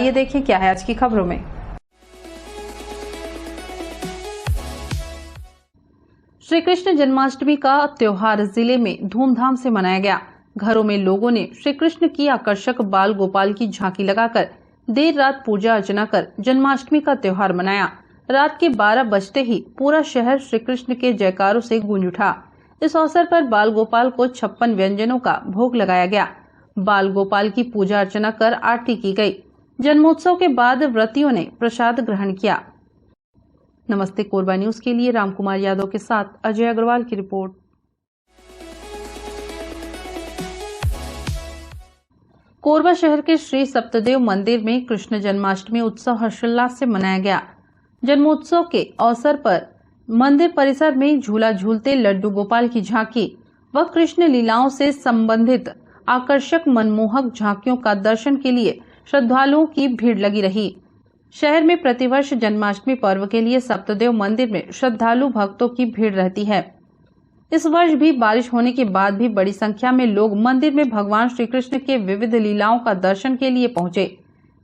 आइए देखें क्या है आज की खबरों में। श्री कृष्ण जन्माष्टमी का त्योहार जिले में धूमधाम से मनाया गया। घरों में लोगों ने श्री कृष्ण की आकर्षक बाल गोपाल की झांकी लगाकर देर रात पूजा अर्चना कर जन्माष्टमी का त्योहार मनाया। रात के 12 बजते ही पूरा शहर श्री कृष्ण के जयकारों से गूंज उठा। इस अवसर पर बाल गोपाल को 56 व्यंजनों का भोग लगाया गया। बाल गोपाल की पूजा अर्चना कर आरती की गई। जन्मोत्सव के बाद व्रतियों ने प्रसाद ग्रहण किया। नमस्ते कोरबा न्यूज के लिए रामकुमार यादव के साथ अजय अग्रवाल की रिपोर्ट। कोरबा शहर के श्री सप्तदेव मंदिर में कृष्ण जन्माष्टमी उत्सव हर्षोल्लास से मनाया गया। जन्मोत्सव के अवसर पर मंदिर परिसर में झूला झूलते लड्डू गोपाल की झांकी व कृष्ण लीलाओं से संबंधित आकर्षक मनमोहक झांकियों का दर्शन के लिए श्रद्धालुओं की भीड़ लगी रही। शहर में प्रतिवर्ष जन्माष्टमी पर्व के लिए सप्तदेव मंदिर में श्रद्धालु भक्तों की भीड़ रहती है। इस वर्ष भी बारिश होने के बाद भी बड़ी संख्या में लोग मंदिर में भगवान श्री कृष्ण के विविध लीलाओं का दर्शन के लिए पहुंचे,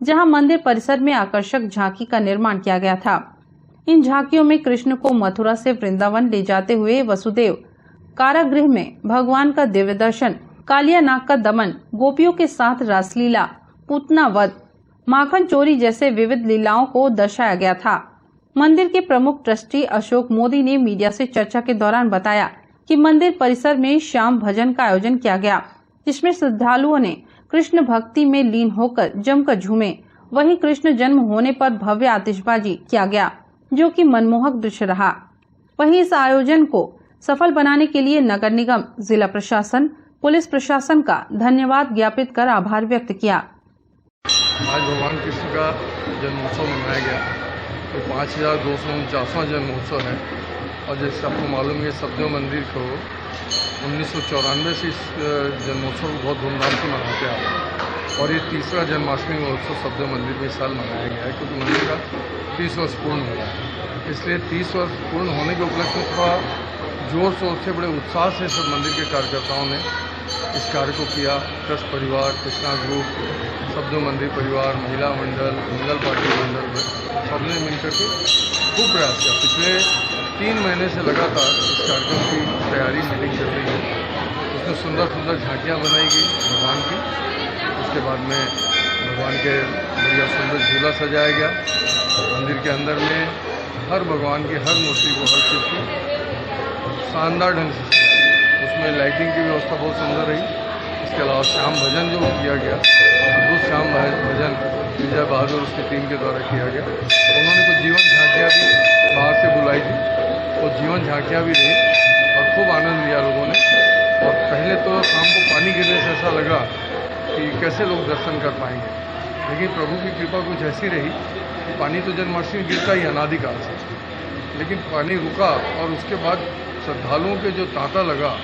जहां मंदिर परिसर में आकर्षक झांकी का निर्माण किया गया था। इन झांकियों में कृष्ण को मथुरा से वृंदावन ले जाते हुए वसुदेव कारागृह में भगवान का दिव्य दर्शन, कालिया नाग का दमन, गोपियों के साथ रासलीला, पूतना वध, माखन चोरी जैसे विविध लीलाओं को दर्शाया गया था। मंदिर के प्रमुख ट्रस्टी अशोक मोदी ने मीडिया से चर्चा के दौरान बताया कि मंदिर परिसर में शाम भजन का आयोजन किया गया, जिसमें श्रद्धालुओं ने कृष्ण भक्ति में लीन होकर जमकर झूमे। वहीं कृष्ण जन्म होने पर भव्य आतिशबाजी किया गया, जो कि मनमोहक दृश्य रहा। वहीं इस आयोजन को सफल बनाने के लिए नगर निगम, जिला प्रशासन, पुलिस प्रशासन का धन्यवाद ज्ञापित कर आभार व्यक्त किया। आज भगवान कृष्ण का जन्मोत्सव मनाया गया। तो 5249वां जन्मोत्सव है और जैसे आपको मालूम है सप्तदेव मंदिर को 1994 से इस जन्मोत्सव को बहुत धूमधाम से मनाते आ रहे हैं और ये तीसरा जन्माष्टमी महोत्सव सप्तदेव मंदिर में इस साल मनाया गया है, क्योंकि मंदिर का 30 वर्ष पूर्ण हो रहा है। इसलिए 30 वर्ष पूर्ण होने के उपलक्ष्य में थोड़ा जोर शोर से, बड़े उत्साह से सब मंदिर के कार्यकर्ताओं ने इस कार्य को किया। ट्रस्ट परिवार, कृष्णा ग्रुप, सप्तदेव मंदिर परिवार, महिला मंडल, मंगल पार्टी मंडल, सबने मिलकर के खूब प्रयास किया। पिछले 3 महीने से लगातार इस कार्यक्रम की तैयारी मीटिंग चल रही है। उसमें सुंदर सुंदर झांकियाँ बनाई गई भगवान की। उसके बाद में भगवान के बढ़िया सुंदर झूला सजाया गया। मंदिर के अंदर में हर भगवान की हर मूर्ति को, हर चीज़ को शानदार ढंग से उसमें लाइटिंग की व्यवस्था बहुत सुंदर रही। इसके अलावा श्याम भजन जो किया गया, अद्भुत श्याम भजन विजय बहादुर उसकी टीम के द्वारा किया गया। उन्होंने कुछ जीवन झांकियाँ भी बाहर से बुलाई थी, वो जीवन झांकियाँ भी रही और खूब आनंद लिया लोगों ने। और पहले तो शाम को पानी गिरने से ऐसा लगा कि कैसे लोग दर्शन कर पाएंगे, लेकिन प्रभु की कृपा कुछ ऐसी रही कि पानी तो जन्माष्टमी गिरता ही अनादिकाल से, लेकिन पानी रुका और उसके बाद श्रद्धालुओं के जो तांता लगा,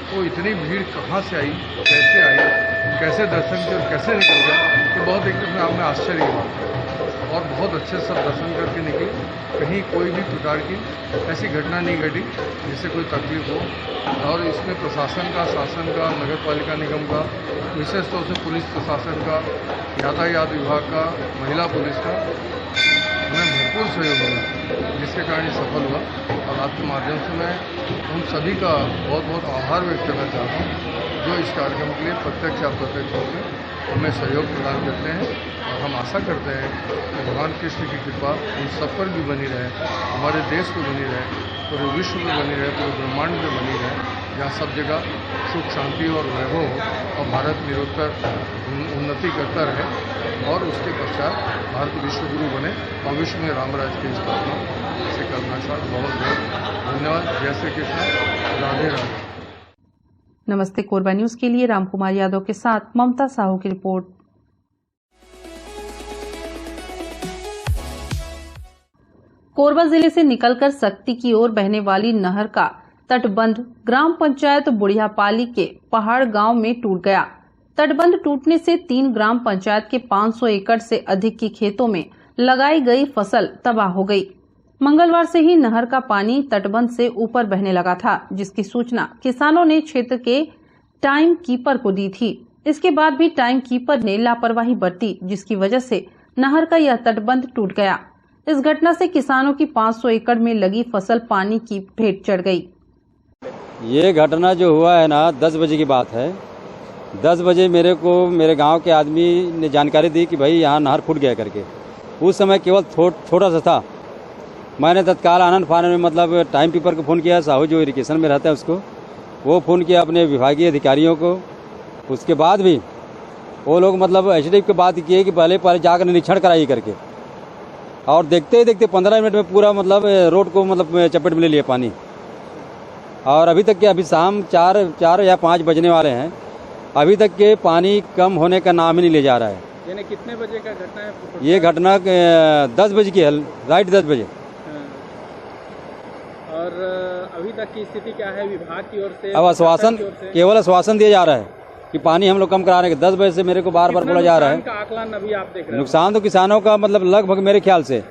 वो इतनी भीड़ कहाँ से आई, कैसे दर्शन किए और कैसे निकल गए, ये बहुत एक अपने आप में आश्चर्य की बात है। और बहुत अच्छे सब दर्शन करके निकले। कहीं कोई भी प्रकार की ऐसी घटना नहीं घटी जिससे कोई तकलीफ हो। और इसमें प्रशासन का, शासन का, नगर पालिका निगम का, विशेष तौर से पुलिस प्रशासन का, यातायात विभाग का, महिला पुलिस का हमें भरपूर सहयोग मिला, जिसके कारण ये सफल हुआ। और आपके माध्यम से मैं उन सभी का बहुत बहुत आभार व्यक्त करना चाहता हूँ जो इस कार्यक्रम के लिए प्रत्यक्ष या अप्रत्यक्ष रूप में हमें सहयोग प्रदान करते हैं। और हम आशा करते हैं कि भगवान कृष्ण की कृपा उन सब पर भी बनी रहे, हमारे देश पर बनी रहे, पूरे विश्व में बनी रहे, पूरे ब्रह्मांड में बनी रहे, जहाँ सब जगह सुख, शांति और वैभव हो और भारत निरंतर उन्नति करता रहे। और उसके पश्चात भारत विश्व गुरु बने और विश्व में रामराज की स्थापना से करना चाहता। बहुत बहुत धन्यवाद। जय श्री कृष्ण। राधे राधे। नमस्ते कोरबा न्यूज के लिए रामकुमार यादव के साथ ममता साहू की रिपोर्ट। कोरबा जिले से निकलकर सक्ती की ओर बहने वाली नहर का तटबंध ग्राम पंचायत बुढ़ियापाली के पहाड़ गांव में टूट गया। तटबंध टूटने से 3 ग्राम पंचायत के 500 एकड़ से अधिक की खेतों में लगाई गई फसल तबाह हो गई। मंगलवार से ही नहर का पानी तटबंध से ऊपर बहने लगा था, जिसकी सूचना किसानों ने क्षेत्र के टाइम कीपर को दी थी। इसके बाद भी टाइम कीपर ने लापरवाही बरती, जिसकी वजह से नहर का यह तटबंध टूट गया। इस घटना से किसानों की 500 एकड़ में लगी फसल पानी की भेंट चढ़ गई। ये घटना जो हुआ है ना 10 बजे की बात है। 10 बजे मेरे गांव के आदमी ने जानकारी दी कि भाई यहाँ नहर फूट गया करके। उस समय केवल थोड़ा सा था। मैंने तत्काल आनंद फानन में मतलब टाइम कीपर को फ़ोन किया, साहू जो इरिगेशन में रहता है उसको, वो फ़ोन किया अपने विभागीय अधिकारियों को। उसके बाद भी वो लोग मतलब एसडीएफ की बात किए कि पहले जाकर निरीक्षण कराइए करके, और देखते ही देखते 15 मिनट में पूरा मतलब रोड को मतलब चपेट में ले लिया पानी। और अभी तक के अभी शाम 4 या 5 बजने वाले हैं, अभी तक के पानी कम होने का नाम ही नहीं ले जा रहा है। यानी कितने बजे का घटना है? ये घटना 10 बजे की है, राइट 10 बजे। और अभी तक की स्थिति क्या है विभाग की ओर से? अब केवल आश्वासन दिया जा रहा है कि पानी हम लोग कम करा रहे हैं। 10 बजे से मेरे को बार बोला जा रहा है। का आकलन अभी आप देख रहे हैं? नुकसान तो किसानों का मतलब लगभग मेरे ख्याल से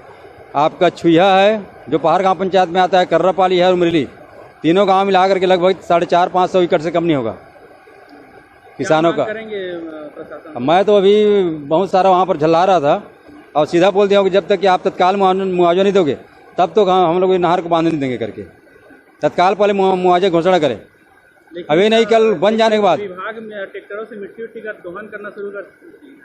आपका छुइया है जो पहाड़ गांव पंचायत में आता है, कर्रापाली है और मुरली, तीनों गांव मिला करके लगभग 450-500 एकड़ से कम नहीं होगा किसानों का। करेंगे प्रशासन? मैं तो अभी बहुत सारा वहाँ पर झल्ला रहा था और सीधा बोल दिया कि जब तक कि आप तत्काल मुआवजा नहीं दोगे तब तो हम लोग नहर को बांध नहीं देंगे करके। तत्काल पहले मुआवजा घोषणा करें, अभी नहीं कल बन जाने के बाद। विभाग में ट्रैक्टरों से मिट्टी का दोहन करना शुरू कर,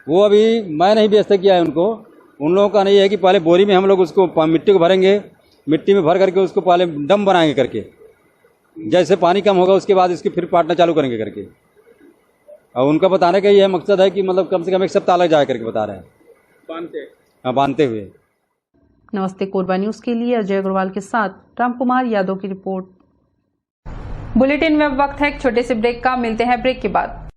वो अभी मैं नहीं व्यवस्था किया है उनको। उन लोगों का नहीं है कि पहले बोरी में हम लोग उसको मिट्टी को भरेंगे, मिट्टी में भर करके उसको पहले डम बनाएंगे करके, जैसे पानी कम होगा उसके बाद इसकी फिर पाटना चालू करेंगे करके। और उनका बताने का यह मकसद है कि मतलब कम से कम 1 सप्ताह लग जाए करके बता रहे हैं बांधते हुए। नमस्ते कोरबा न्यूज के लिए अजय अग्रवाल के साथ रामकुमार यादव की रिपोर्ट। बुलेटिन में वक्त है एक छोटे से ब्रेक का, मिलते हैं ब्रेक के बाद।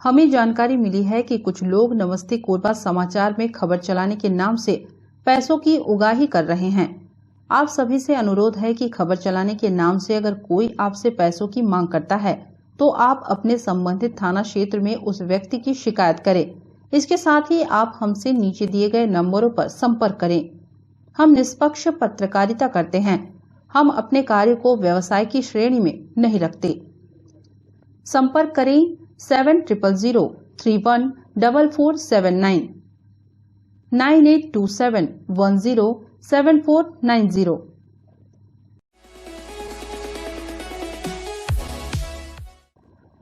हमें जानकारी मिली है कि कुछ लोग नमस्ते कोरबा समाचार में खबर चलाने के नाम से पैसों की उगाही कर रहे हैं। आप सभी से अनुरोध है कि खबर चलाने के नाम से अगर कोई आपसे पैसों की मांग करता है तो आप अपने संबंधित थाना क्षेत्र में उस व्यक्ति की शिकायत करें। इसके साथ ही आप हमसे नीचे दिए गए नंबरों पर संपर्क करें। हम निष्पक्ष पत्रकारिता करते हैं। हम अपने कार्य को व्यवसाय की श्रेणी में नहीं रखते। संपर्क करें 7000314479 9827107490।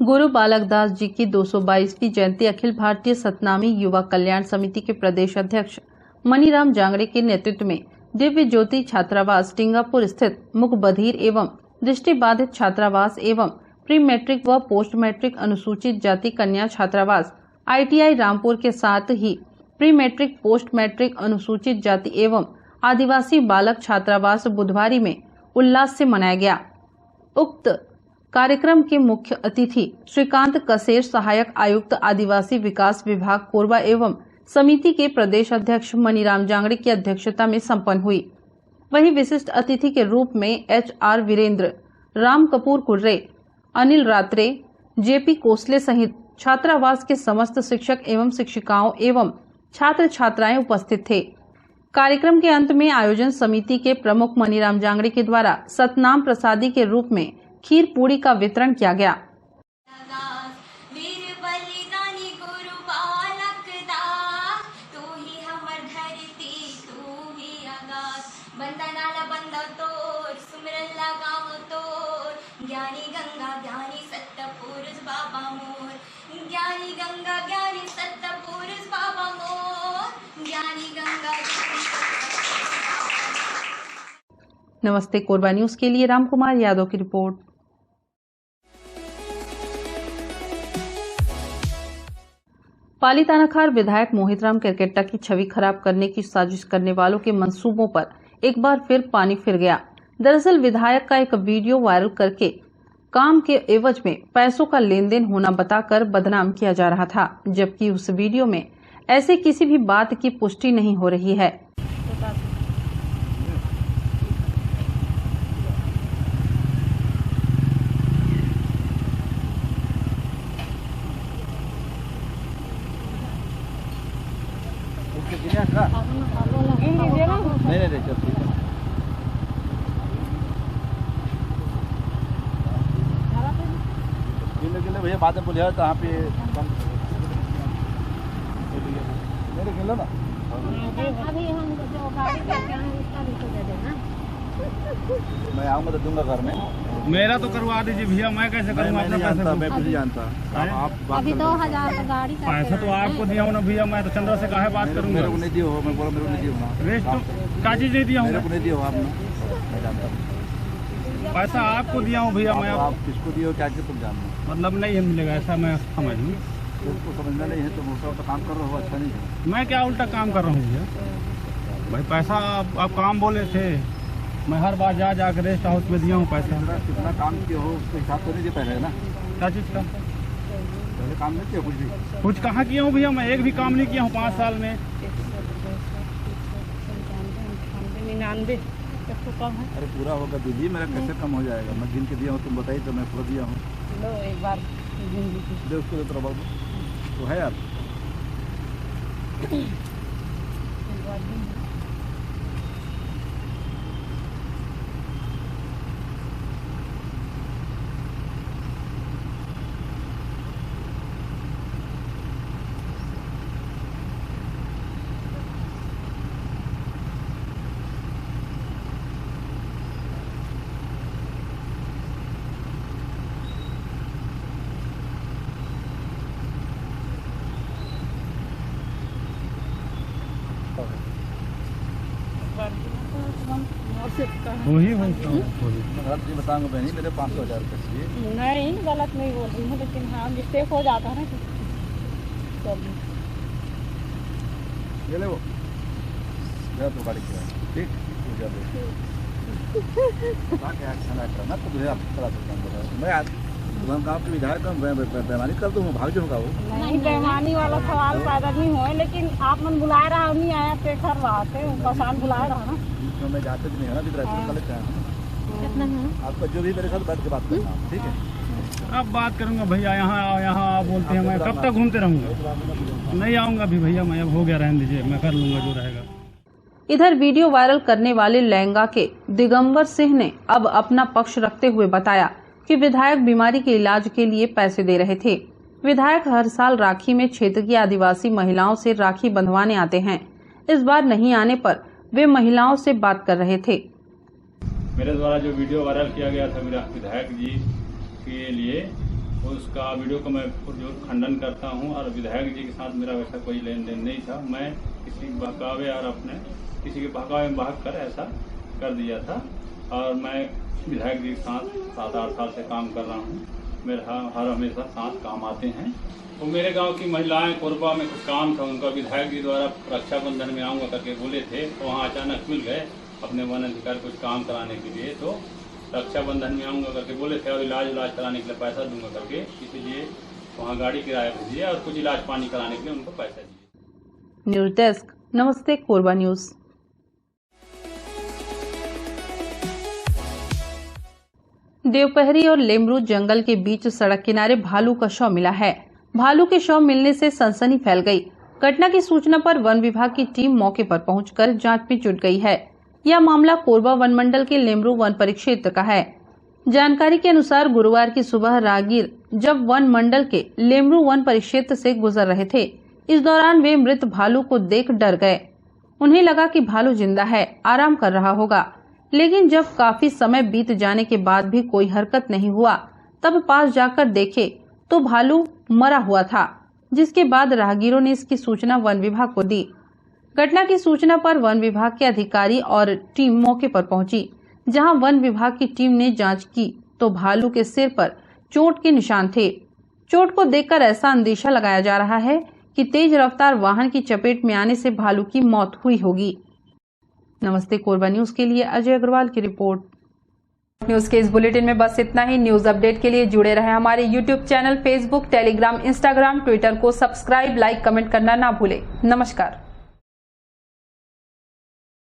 गुरु बालक दास जी की 222वीं जयंती अखिल भारतीय सतनामी युवा कल्याण समिति के प्रदेश अध्यक्ष मनीराम जांगड़े के नेतृत्व में दिव्य ज्योति छात्रावास टिंगापुर स्थित मुख बधिर एवं दृष्टिबाधित छात्रावास एवं प्री मैट्रिक व पोस्ट मैट्रिक अनुसूचित जाति कन्या छात्रावास ITI रामपुर के साथ ही प्री मैट्रिक पोस्ट मैट्रिक अनुसूचित जाति एवं आदिवासी बालक छात्रावास बुधवारी में उल्लास से मनाया गया। उक्त कार्यक्रम के मुख्य अतिथि श्रीकांत कसेर, सहायक आयुक्त आदिवासी विकास विभाग कोरबा एवं समिति के प्रदेश अध्यक्ष मनीराम जांगड़े की अध्यक्षता में संपन्न हुई। वहीं विशिष्ट अतिथि के रूप में HR वीरेंद्र, राम कपूर कुर्रे, अनिल रात्रे, JP कोसले सहित छात्रावास के समस्त शिक्षक एवं शिक्षिकाओं एवं छात्र छात्राएं उपस्थित थे। कार्यक्रम के अंत में आयोजन समिति के प्रमुख मनीराम जांगड़े के द्वारा सतनाम प्रसादी के रूप में खीर पूरी का वितरण किया गया। ज्ञानी गंगा ज्ञानी सत्य पुरुष बाबा मोर, ज्ञानी गंगा ज्ञानी सत्य पुरुष बाबा मोर, ज्ञानी गंगा। नमस्ते कोरबा न्यूज के लिए रामकुमार यादव की रिपोर्ट। पाली तानाखार विधायक मोहितराम केरकेट्टा की छवि खराब करने की साजिश करने वालों के मंसूबों पर एक बार फिर पानी फिर गया। दरअसल विधायक का एक वीडियो वायरल करके काम के एवज में पैसों का लेन देन होना बताकर बदनाम किया जा रहा था, जबकि उस वीडियो में ऐसे किसी भी बात की पुष्टि नहीं हो रही है। भैया बाद में बोले कहाँ पे मेरे खेलो ना अभी हम जो गाड़ी करके आए उसका भी तो दे देना। मैं आऊँगा तो दूंगा घर में। मेरा तो करवा दीजिए भैया, मैं कैसे करूँगा अपने पैसे? मैं खुद ही जानता। आप अभी 2000 का गाड़ी का पैसा तो आपको दिया हूँ ना भैया, मैं तो चंद्रा से काहे बात करूँगा? मेरे को नहीं दिया हो, मैं बोला मेरे को नहीं दिया हो। रेस्ट तो का चीज नहीं दिया मेरे हूँ, को नहीं दिया हो आपने, मैं जानता हूँ। पैसा आपको दिया हूँ भैया मैं। आप किसको दिए हो क्या तुम जानते मतलब नहीं मिलेगा ऐसा मैं समझ लूँ। उसको समझना नहीं है, तुम उल्टा काम कर रहे हो, अच्छा नहीं है। मैं क्या उल्टा काम कर रहा हूँ भैया? भाई पैसा आप काम बोले थे, मैं हर बार जा के रेस्ट हाउस में दिया हूँ पैसा। कितना काम किया हो उसके हिसाब तो नहीं दिया पहले ना। क्या चीज़ का? पहले काम नहीं किया कुछ भी। कुछ कहाँ किया हूँ भैया, मैं एक भी काम नहीं किया हूँ 5 साल में। 99 अरे पूरा होगा दीदी, मेरा कैसे कम हो जाएगा? मैं गिन के दिया हूँ, तुम बताइए तो मैं पूरा दिया हूँ। लो एक बार दे उसको तो बाबू तो है यार। वही मैं गलत नहीं बताऊंगा बहनी, मेरे 500,000 रुपये चाहिए। नहीं गलत नहीं बोल रही हूँ, लेकिन हाँ मिस्टेक हो जाता है ना। चलिए ये ले वो तो गाड़ी किराया ठीक करना तो मुझे आप करा सकता हूँ। मैं गाँव के विधायक बेमानी कर दूँ, भाग जाऊँगा वो। नहीं बेईमानी वाला सवाल पैदा नहीं हुए, लेकिन आप मन बुलाए रहा नहीं आया पे घर रहा थे परेशान बुलाए रहा ना। मैं जाते भी नहीं है ना विधायक, आपका जो भी मेरे साथ बैठ के बात करना ठीक है। अब बात करूँगा भैया, यहाँ आप बोलते हैं मैं कब तक घूमते रहूँगा? नहीं आऊँगा भी भैया मैं, अब हो गया, रहने दीजिए, मैं कर लूँगा जो रहेगा। इधर वीडियो वायरल करने वाले लहंगा के दिगंबर सिंह ने अब अपना पक्ष रखते हुए बताया कि विधायक बीमारी के इलाज के लिए पैसे दे रहे थे। विधायक हर साल राखी में क्षेत्र की आदिवासी महिलाओं से राखी बंधवाने आते हैं। इस बार नहीं आने पर वे महिलाओं से बात कर रहे थे। मेरे द्वारा जो वीडियो वायरल किया गया था मेरा विधायक जी के लिए, उसका वीडियो को मैं पुरजोर खंडन करता हूं और विधायक जी के साथ मेरा वैसा कोई लेन देन नहीं था। मैं किसी बहकावे और अपने किसी के बहकावे में बहक कर ऐसा कर दिया था और मैं विधायक जी के साथ 7-8 साल से काम कर रहा हूं। मेरा हर हमेशा साथ काम आते हैं। तो मेरे गांव की महिलाएं कोरबा में कुछ काम था उनका, विधायक जी द्वारा रक्षाबंधन में आऊँगा करके बोले थे, तो वहाँ अचानक मिल गए अपने वन अधिकार कुछ काम कराने के लिए। तो रक्षाबंधन में आऊँगा करके बोले थे और इलाज कराने के लिए पैसा दूंगा करके, इसीलिए वहाँ गाड़ी किराया भेजिए और कुछ इलाज पानी कराने के लिए उनको पैसा दीजिए। न्यूज डेस्क, नमस्ते कोरबा न्यूज। देवपहरी और लेमरू जंगल के बीच सड़क किनारे भालू का शव मिला है। भालू के शव मिलने से सनसनी फैल गई। घटना की सूचना पर वन विभाग की टीम मौके पर पहुंचकर जांच में जुट गई है। यह मामला कोरबा वन मंडल के लेमरू वन परिक्षेत्र का है। जानकारी के अनुसार गुरुवार की सुबह राहगीर जब वन मंडल के लेमरू वन परिक्षेत्र से गुजर रहे थे, इस दौरान वे मृत भालू को देख डर गए। उन्हें लगा कि भालू जिंदा है, आराम कर रहा होगा, लेकिन जब काफी समय बीत जाने के बाद भी कोई हरकत नहीं हुआ, तब पास जाकर देखे तो भालू मरा हुआ था, जिसके बाद राहगीरों ने इसकी सूचना वन विभाग को दी। घटना की सूचना पर वन विभाग के अधिकारी और टीम मौके पर पहुंची। जहां वन विभाग की टीम ने जांच की तो भालू के सिर पर चोट के निशान थे। चोट को देखकर ऐसा अंदेशा लगाया जा रहा है कि तेज रफ्तार वाहन की चपेट में आने से भालू की मौत हुई होगी। नमस्ते कोरबा न्यूज के लिए अजय अग्रवाल की रिपोर्ट। न्यूज के इस बुलेटिन में बस इतना ही। न्यूज अपडेट के लिए जुड़े रहें हमारे YouTube channel, Facebook, Telegram, Instagram, Twitter को सब्सक्राइब, लाइक, कमेंट करना ना भूलें। नमस्कार।